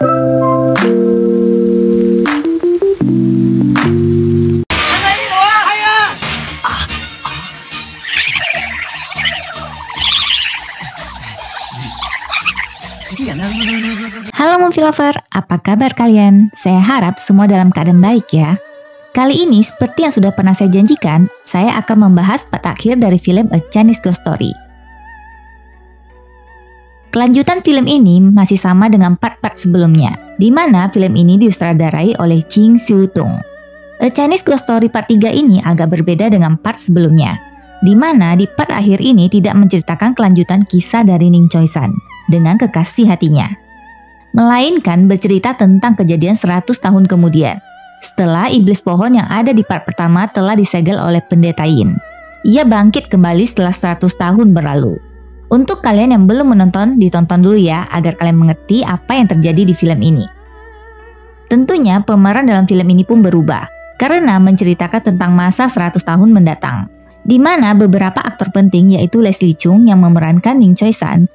Halo movie lover, apa kabar kalian? Saya harap semua dalam keadaan baik ya. Kali ini seperti yang sudah pernah saya janjikan, saya akan membahas part akhir dari film A Chinese Ghost Story. Kelanjutan film ini masih sama dengan part-part sebelumnya, di mana film ini disutradarai oleh Ching Siu-tung. A Chinese Ghost Story part 3 ini agak berbeda dengan part sebelumnya, di mana di part akhir ini tidak menceritakan kelanjutan kisah dari Ning Choi-san dengan kekasih hatinya, melainkan bercerita tentang kejadian 100 tahun kemudian, setelah iblis pohon yang ada di part pertama telah disegel oleh pendeta Yin. Ia bangkit kembali setelah 100 tahun berlalu. Untuk kalian yang belum menonton, ditonton dulu ya, agar kalian mengerti apa yang terjadi di film ini. Tentunya pemeran dalam film ini pun berubah, karena menceritakan tentang masa 100 tahun mendatang, di mana beberapa aktor penting yaitu Leslie Chung yang memerankan Ning Choi-san,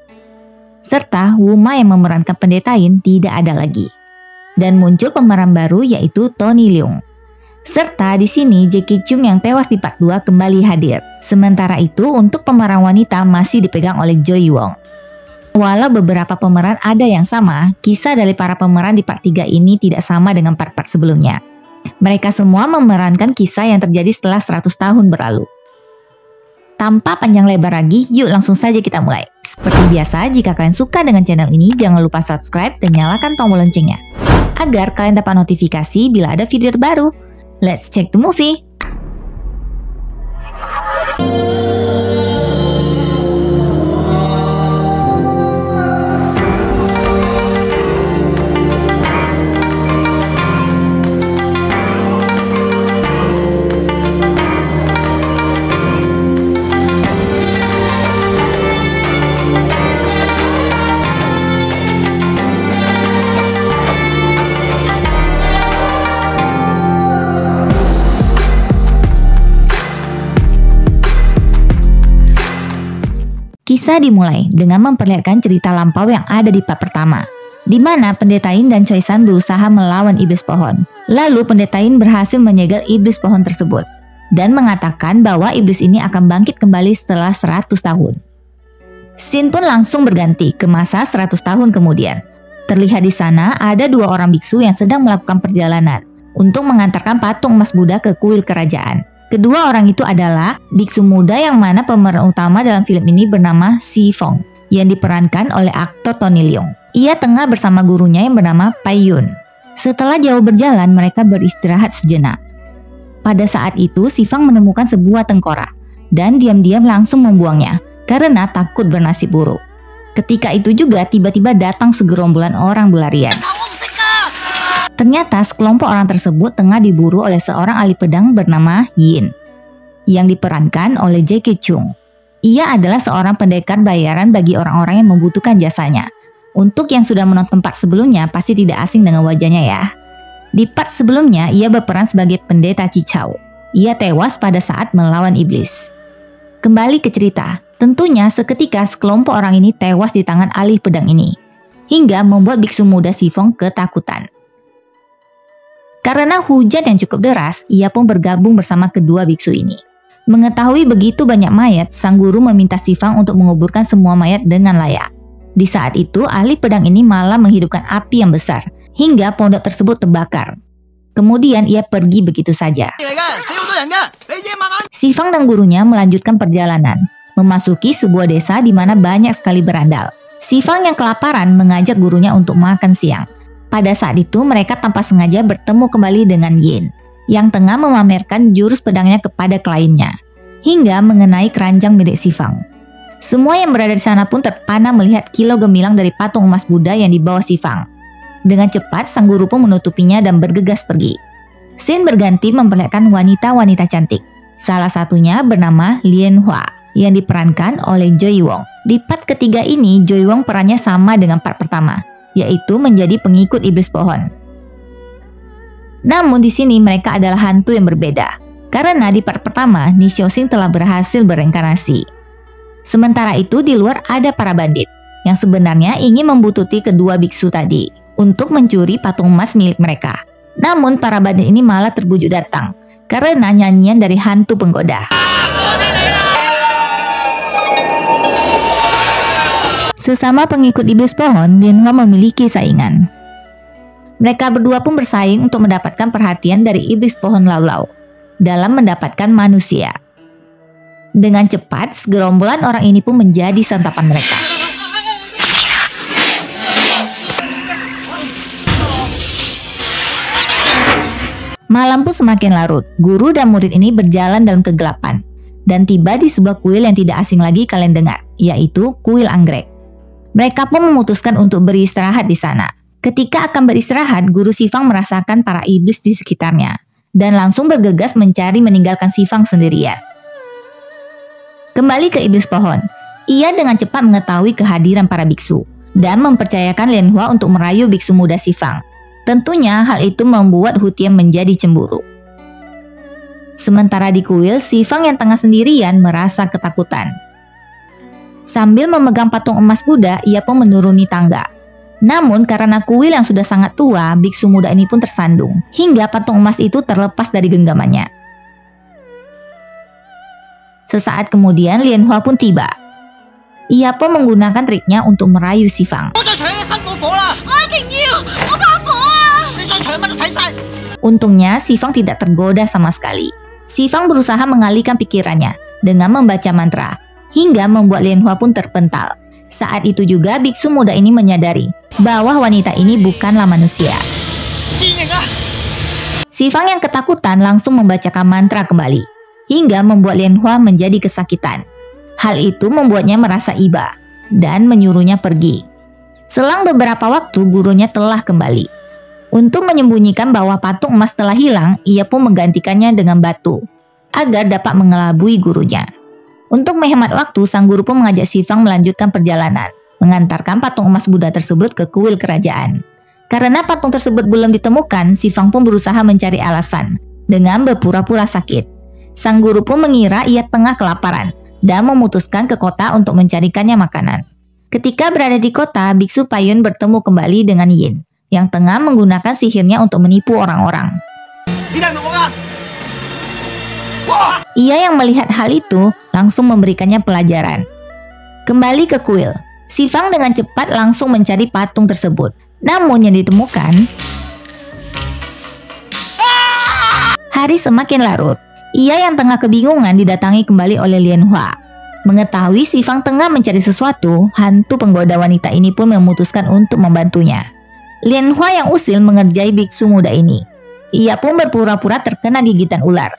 serta Wu Ma yang memerankan pendeta Yin tidak ada lagi. Dan muncul pemeran baru yaitu Tony Leung. Serta di sini Jackie Chung yang tewas di part 2 kembali hadir. Sementara itu untuk pemeran wanita masih dipegang oleh Joy Wong. Walau beberapa pemeran ada yang sama, kisah dari para pemeran di part 3 ini tidak sama dengan part-part sebelumnya. Mereka semua memerankan kisah yang terjadi setelah 100 tahun berlalu. Tanpa panjang lebar lagi, yuk langsung saja kita mulai. Seperti biasa, jika kalian suka dengan channel ini, jangan lupa subscribe dan nyalakan tombol loncengnya, agar kalian dapat notifikasi bila ada video terbaru. Let's check the movie! Kisah dimulai dengan memperlihatkan cerita lampau yang ada di part pertama, di mana pendeta Yin dan Choi-san berusaha melawan iblis pohon. Lalu pendeta Yin berhasil menyegel iblis pohon tersebut dan mengatakan bahwa iblis ini akan bangkit kembali setelah 100 tahun. Scene pun langsung berganti ke masa 100 tahun kemudian. Terlihat di sana ada dua orang biksu yang sedang melakukan perjalanan untuk mengantarkan patung emas Buddha ke kuil kerajaan. Kedua orang itu adalah biksu muda yang mana pemeran utama dalam film ini bernama Si Fong yang diperankan oleh aktor Tony Leung. Ia tengah bersama gurunya yang bernama Pai Yun. Setelah jauh berjalan, mereka beristirahat sejenak. Pada saat itu, Si Fong menemukan sebuah tengkorak dan diam-diam langsung membuangnya karena takut bernasib buruk. Ketika itu juga tiba-tiba datang segerombolan orang berlarian. Ternyata sekelompok orang tersebut tengah diburu oleh seorang ahli pedang bernama Yin, yang diperankan oleh Jackie Chung. Ia adalah seorang pendekar bayaran bagi orang-orang yang membutuhkan jasanya. Untuk yang sudah menonton part sebelumnya pasti tidak asing dengan wajahnya ya. Di part sebelumnya ia berperan sebagai pendeta Cicau. Ia tewas pada saat melawan iblis. Kembali ke cerita, tentunya seketika sekelompok orang ini tewas di tangan ahli pedang ini, hingga membuat biksu muda Si Fong ketakutan. Karena hujan yang cukup deras, ia pun bergabung bersama kedua biksu ini. Mengetahui begitu banyak mayat, sang guru meminta Si Fong untuk menguburkan semua mayat dengan layak. Di saat itu, ahli pedang ini malah menghidupkan api yang besar, hingga pondok tersebut terbakar. Kemudian ia pergi begitu saja. Si Fong dan gurunya melanjutkan perjalanan, memasuki sebuah desa di mana banyak sekali berandal. Si Fong yang kelaparan mengajak gurunya untuk makan siang. Pada saat itu mereka tanpa sengaja bertemu kembali dengan Yin yang tengah memamerkan jurus pedangnya kepada kliennya hingga mengenai keranjang milik Si Fong. Semua yang berada di sana pun terpana melihat kilau gemilang dari patung emas Buddha yang dibawa Si Fong. Dengan cepat sang guru pun menutupinya dan bergegas pergi. Scene berganti memperlihatkan wanita-wanita cantik. Salah satunya bernama Lien Hua yang diperankan oleh Joy Wong. Di part ketiga ini Joy Wong perannya sama dengan part pertama, yaitu menjadi pengikut iblis pohon. Namun di sini mereka adalah hantu yang berbeda, karena di part pertama Ni Xiaoxing telah berhasil bereinkarnasi. Sementara itu di luar ada para bandit yang sebenarnya ingin membuntuti kedua biksu tadi. untuk mencuri patung emas milik mereka. Namun para bandit ini malah terbujuk datang karena nyanyian dari hantu penggoda. Sesama pengikut iblis pohon, Lianhua memiliki saingan. Mereka berdua pun bersaing untuk mendapatkan perhatian dari iblis pohon laulau dalam mendapatkan manusia. Dengan cepat, segerombolan orang ini pun menjadi santapan mereka. Malam pun semakin larut. Guru dan murid ini berjalan dalam kegelapan dan tiba di sebuah kuil yang tidak asing lagi kalian dengar, yaitu kuil anggrek. Mereka pun memutuskan untuk beristirahat di sana. Ketika akan beristirahat, Guru Xifang merasakan para iblis di sekitarnya dan langsung bergegas mencari meninggalkan Xifang sendirian. Kembali ke iblis pohon, ia dengan cepat mengetahui kehadiran para biksu dan mempercayakan Lianhua untuk merayu biksu muda Xifang. Tentunya hal itu membuat Hu Tian menjadi cemburu. Sementara di kuil, Xifang yang tengah sendirian merasa ketakutan. Sambil memegang patung emas Buddha, ia pun menuruni tangga. Namun karena kuil yang sudah sangat tua, biksu muda ini pun tersandung hingga patung emas itu terlepas dari genggamannya. Sesaat kemudian Lianhua pun tiba. Ia pun menggunakan triknya untuk merayu Xifang. Untungnya Xifang tidak tergoda sama sekali. Xifang berusaha mengalihkan pikirannya dengan membaca mantra hingga membuat Lianhua pun terpental. Saat itu juga biksu muda ini menyadari bahwa wanita ini bukanlah manusia. Xifang yang ketakutan langsung membacakan mantra kembali hingga membuat Lianhua menjadi kesakitan. Hal itu membuatnya merasa iba dan menyuruhnya pergi. Selang beberapa waktu gurunya telah kembali. Untuk menyembunyikan bahwa patung emas telah hilang, ia pun menggantikannya dengan batu agar dapat mengelabui gurunya. Untuk menghemat waktu, sang guru pun mengajak Xifang melanjutkan perjalanan, mengantarkan patung emas Buddha tersebut ke kuil kerajaan. Karena patung tersebut belum ditemukan, Xifang pun berusaha mencari alasan dengan berpura-pura sakit. Sang guru pun mengira ia tengah kelaparan dan memutuskan ke kota untuk mencarikannya makanan. Ketika berada di kota, Biksu Payun bertemu kembali dengan Yin yang tengah menggunakan sihirnya untuk menipu orang-orang. Ia yang melihat hal itu langsung memberikannya pelajaran. Kembali ke kuil, Xifang dengan cepat langsung mencari patung tersebut. Namun yang ditemukan, hari semakin larut. Ia yang tengah kebingungan didatangi kembali oleh Lianhua. Mengetahui Xifang tengah mencari sesuatu, hantu penggoda wanita ini pun memutuskan untuk membantunya. Lianhua yang usil mengerjai biksu muda ini. Ia pun berpura-pura terkena gigitan ular.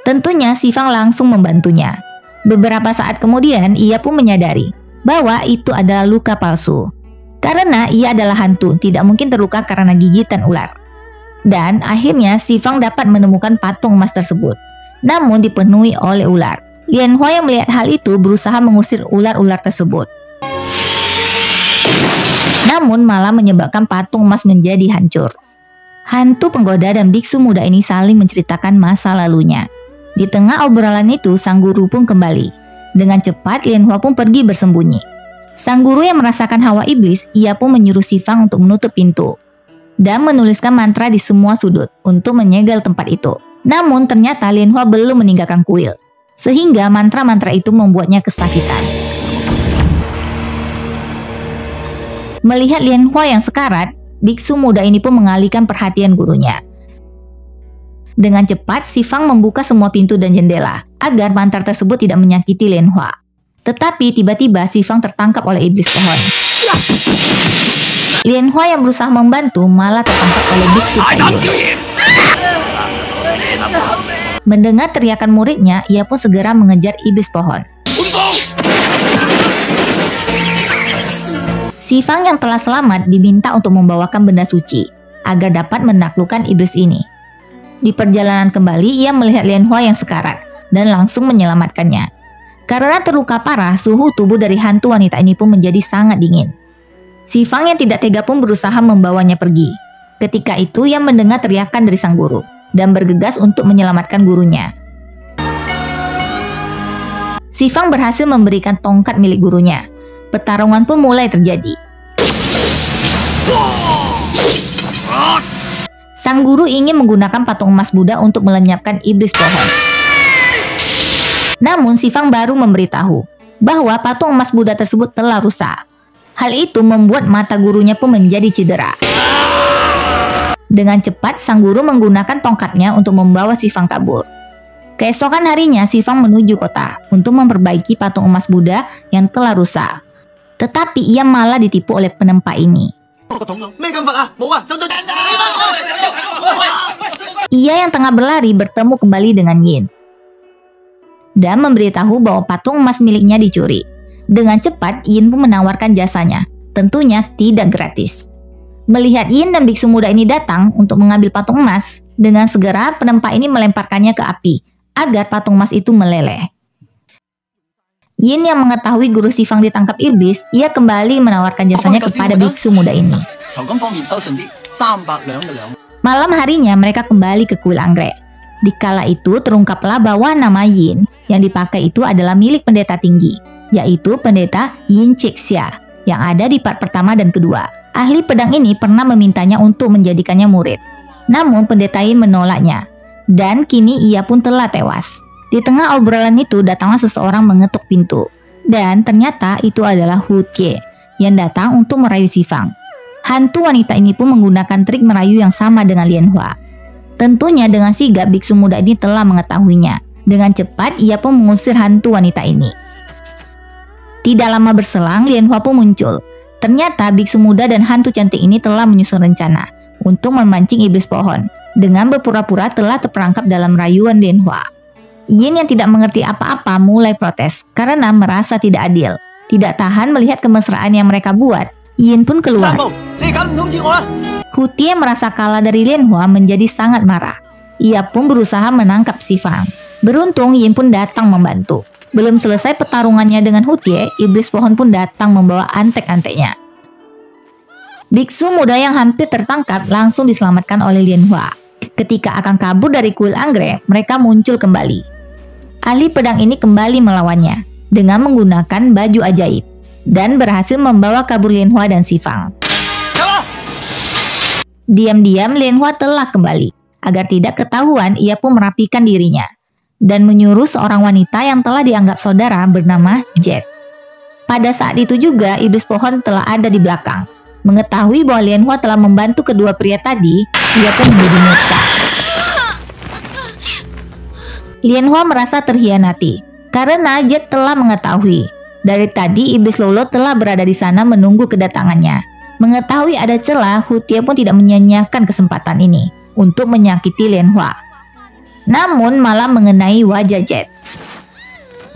Tentunya Xifang langsung membantunya. Beberapa saat kemudian ia pun menyadari bahwa itu adalah luka palsu. Karena ia adalah hantu, tidak mungkin terluka karena gigitan ular. Dan akhirnya Xifang dapat menemukan patung emas tersebut, namun dipenuhi oleh ular. Lianhua yang melihat hal itu berusaha mengusir ular-ular tersebut, namun malah menyebabkan patung emas menjadi hancur. Hantu penggoda dan biksu muda ini saling menceritakan masa lalunya. Di tengah obrolan itu, sang guru pun kembali. Dengan cepat, Lianhua pun pergi bersembunyi. Sang guru yang merasakan hawa iblis, ia pun menyuruh Xifang untuk menutup pintu dan menuliskan mantra di semua sudut untuk menyegel tempat itu. Namun ternyata Lianhua belum meninggalkan kuil, sehingga mantra-mantra itu membuatnya kesakitan. Melihat Lianhua yang sekarat, biksu muda ini pun mengalihkan perhatian gurunya. Dengan cepat, Xifang membuka semua pintu dan jendela agar mantra tersebut tidak menyakiti Lianhua. Tetapi tiba-tiba Xifang tertangkap oleh iblis pohon. Lianhua yang berusaha membantu malah tertangkap oleh biksu Payun. Mendengar teriakan muridnya, ia pun segera mengejar iblis pohon. Xifang yang telah selamat diminta untuk membawakan benda suci agar dapat menaklukkan iblis ini. Di perjalanan kembali, ia melihat Lianhua yang sekarat dan langsung menyelamatkannya. Karena terluka parah, suhu tubuh dari hantu wanita ini pun menjadi sangat dingin. Xifang yang tidak tega pun berusaha membawanya pergi. Ketika itu, ia mendengar teriakan dari sang guru dan bergegas untuk menyelamatkan gurunya. Xifang berhasil memberikan tongkat milik gurunya. Pertarungan pun mulai terjadi. Sang guru ingin menggunakan patung emas Buddha untuk melenyapkan iblis pohon. Namun si Fang baru memberitahu bahwa patung emas Buddha tersebut telah rusak. Hal itu membuat mata gurunya pun menjadi cedera. Dengan cepat, sang guru menggunakan tongkatnya untuk membawa si Fang kabur. Keesokan harinya, si Fang menuju kota untuk memperbaiki patung emas Buddha yang telah rusak. Tetapi ia malah ditipu oleh penempa ini. Ia yang tengah berlari bertemu kembali dengan Yin dan memberitahu bahwa patung emas miliknya dicuri. Dengan cepat, Yin pun menawarkan jasanya, tentunya tidak gratis. Melihat Yin dan biksu muda ini datang untuk mengambil patung emas, dengan segera penempa ini melemparkannya ke api, agar patung emas itu meleleh. Yin yang mengetahui guru si Fang ditangkap iblis, ia kembali menawarkan jasanya kepada biksu muda ini. Malam harinya mereka kembali ke kuil anggrek. Dikala itu terungkaplah bahwa nama Yin yang dipakai itu adalah milik pendeta tinggi, yaitu pendeta Yin Cixia yang ada di part pertama dan kedua. Ahli pedang ini pernah memintanya untuk menjadikannya murid. Namun pendeta Yin menolaknya, dan kini ia pun telah tewas. Di tengah obrolan itu datanglah seseorang mengetuk pintu, dan ternyata itu adalah Hu Tie yang datang untuk merayu si Fang. Hantu wanita ini pun menggunakan trik merayu yang sama dengan Lian Hua. Tentunya dengan sigap biksu muda ini telah mengetahuinya. Dengan cepat ia pun mengusir hantu wanita ini. Tidak lama berselang, Lian Hua pun muncul. Ternyata biksu muda dan hantu cantik ini telah menyusun rencana untuk memancing iblis pohon dengan berpura-pura telah terperangkap dalam rayuan Lian Hua. Yin yang tidak mengerti apa-apa mulai protes karena merasa tidak adil. Tidak tahan melihat kemesraan yang mereka buat, Yin pun keluar. Hu Tie merasa kalah dari Lian Hua menjadi sangat marah. Ia pun berusaha menangkap si Fang. Beruntung Yin pun datang membantu. Belum selesai pertarungannya dengan Hu Tie, iblis pohon pun datang membawa antek-anteknya. Biksu muda yang hampir tertangkap langsung diselamatkan oleh Lian Hua. Ketika akan kabur dari kuil anggrek, mereka muncul kembali. Ahli pedang ini kembali melawannya dengan menggunakan baju ajaib dan berhasil membawa kabur Lian Hua dan si Fang. Diam-diam Lian Hua telah kembali. Agar tidak ketahuan, ia pun merapikan dirinya dan menyuruh seorang wanita yang telah dianggap saudara bernama Jet. Pada saat itu juga iblis pohon telah ada di belakang. Mengetahui bahwa Lian Hua telah membantu kedua pria tadi, ia pun menjadi murka. Lian Hua merasa terhianati karena Jet telah mengetahui. Dari tadi iblis Lolo telah berada di sana menunggu kedatangannya. Mengetahui ada celah, Hu Tie pun tidak menyia-nyiakan kesempatan ini untuk menyakiti Lian Hua. Namun malah mengenai wajah Jet.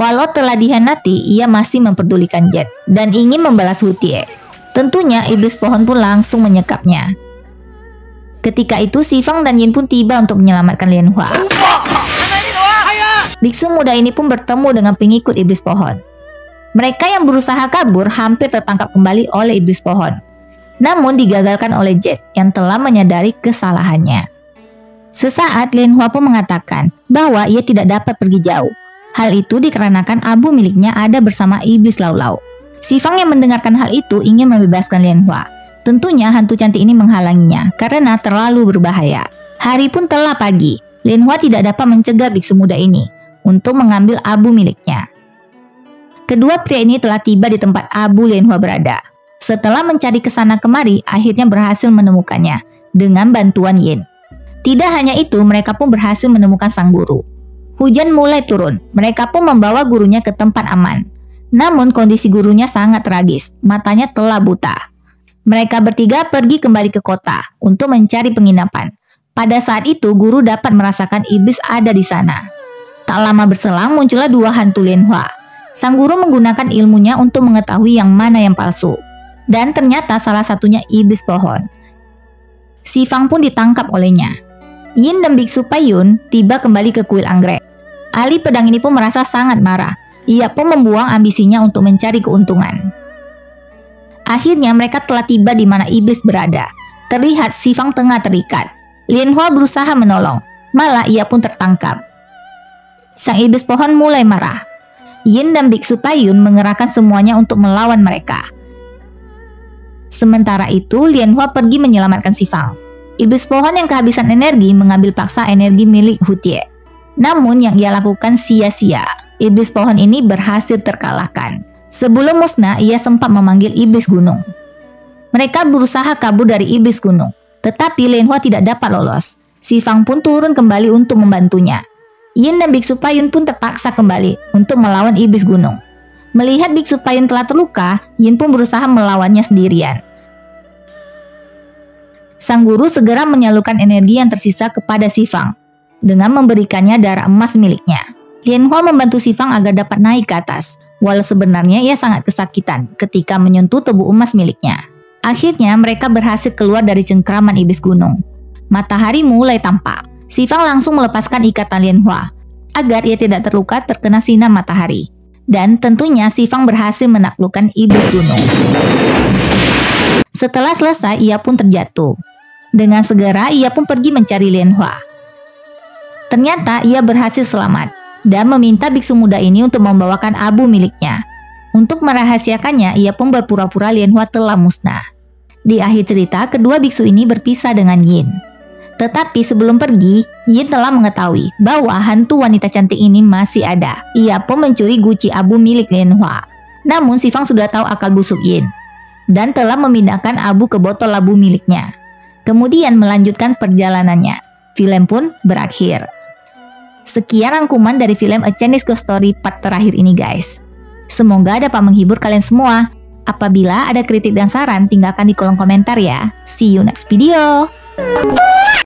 Walau telah dihianati, ia masih memperdulikan Jet dan ingin membalas Hu Tie. Tentunya iblis pohon pun langsung menyekapnya. Ketika itu si Fang dan Yin pun tiba untuk menyelamatkan Lian Hua. Biksu muda ini pun bertemu dengan pengikut iblis pohon. Mereka yang berusaha kabur hampir tertangkap kembali oleh iblis pohon. Namun digagalkan oleh Jet yang telah menyadari kesalahannya. Sesaat Lian Hua pun mengatakan bahwa ia tidak dapat pergi jauh. Hal itu dikarenakan abu miliknya ada bersama iblis Lau-Lau. Si Fang yang mendengarkan hal itu ingin membebaskan Lian Hua. Tentunya hantu cantik ini menghalanginya karena terlalu berbahaya. Hari pun telah pagi. Lian Hua tidak dapat mencegah biksu muda ini untuk mengambil abu miliknya. Kedua pria ini telah tiba di tempat abu Lian Hua berada. Setelah mencari kesana kemari, akhirnya berhasil menemukannya dengan bantuan Yin. Tidak hanya itu, mereka pun berhasil menemukan sang guru. Hujan mulai turun, mereka pun membawa gurunya ke tempat aman. Namun kondisi gurunya sangat tragis, matanya telah buta. Mereka bertiga pergi kembali ke kota untuk mencari penginapan. Pada saat itu, guru dapat merasakan iblis ada di sana. Tak lama berselang, muncullah dua hantu Lian Hua. Sang guru menggunakan ilmunya untuk mengetahui yang mana yang palsu. Dan ternyata salah satunya iblis pohon. Si Fang pun ditangkap olehnya. Yin dan Biksu Payun tiba kembali ke kuil anggrek. Ahli pedang ini pun merasa sangat marah. Ia pun membuang ambisinya untuk mencari keuntungan. Akhirnya mereka telah tiba di mana iblis berada. Terlihat si Fang tengah terikat. Lian Hua berusaha menolong, malah ia pun tertangkap. Sang iblis pohon mulai marah. Yin dan Biksu Payun mengerahkan semuanya untuk melawan mereka. Sementara itu, Lian Hua pergi menyelamatkan si Fang. Iblis pohon yang kehabisan energi mengambil paksa energi milik Hutie. Namun yang ia lakukan sia-sia. Iblis pohon ini berhasil terkalahkan. Sebelum musnah, ia sempat memanggil iblis gunung. Mereka berusaha kabur dari iblis gunung, tetapi Lianhua tidak dapat lolos. Si Fang pun turun kembali untuk membantunya. Yin dan Biksu Payun pun terpaksa kembali untuk melawan iblis gunung. Melihat Biksu Payun telah terluka, Yin pun berusaha melawannya sendirian. Sang guru segera menyalurkan energi yang tersisa kepada si Fang dengan memberikannya darah emas miliknya. Lianhua membantu si Fang agar dapat naik ke atas, walau sebenarnya ia sangat kesakitan ketika menyentuh tubuh emas miliknya. Akhirnya mereka berhasil keluar dari cengkraman iblis gunung. Matahari mulai tampak. Si Fang langsung melepaskan ikatan Lianhua agar ia tidak terluka terkena sinar matahari. Dan tentunya si Fang berhasil menaklukkan iblis gunung. Setelah selesai, ia pun terjatuh. Dengan segera ia pun pergi mencari Lianhua. Ternyata ia berhasil selamat dan meminta biksu muda ini untuk membawakan abu miliknya. Untuk merahasiakannya, ia pun berpura-pura Lianhua telah musnah. Di akhir cerita, kedua biksu ini berpisah dengan Yin. Tetapi sebelum pergi, Yin telah mengetahui bahwa hantu wanita cantik ini masih ada. Ia pun mencuri guci abu milik Lianhua. Namun si Fang sudah tahu akal busuk Yin dan telah memindahkan abu ke botol abu miliknya. Kemudian melanjutkan perjalanannya. Film pun berakhir. Sekian rangkuman dari film A Chinese Ghost Story part terakhir ini guys. Semoga dapat menghibur kalian semua. Apabila ada kritik dan saran, tinggalkan di kolom komentar ya. See you next video.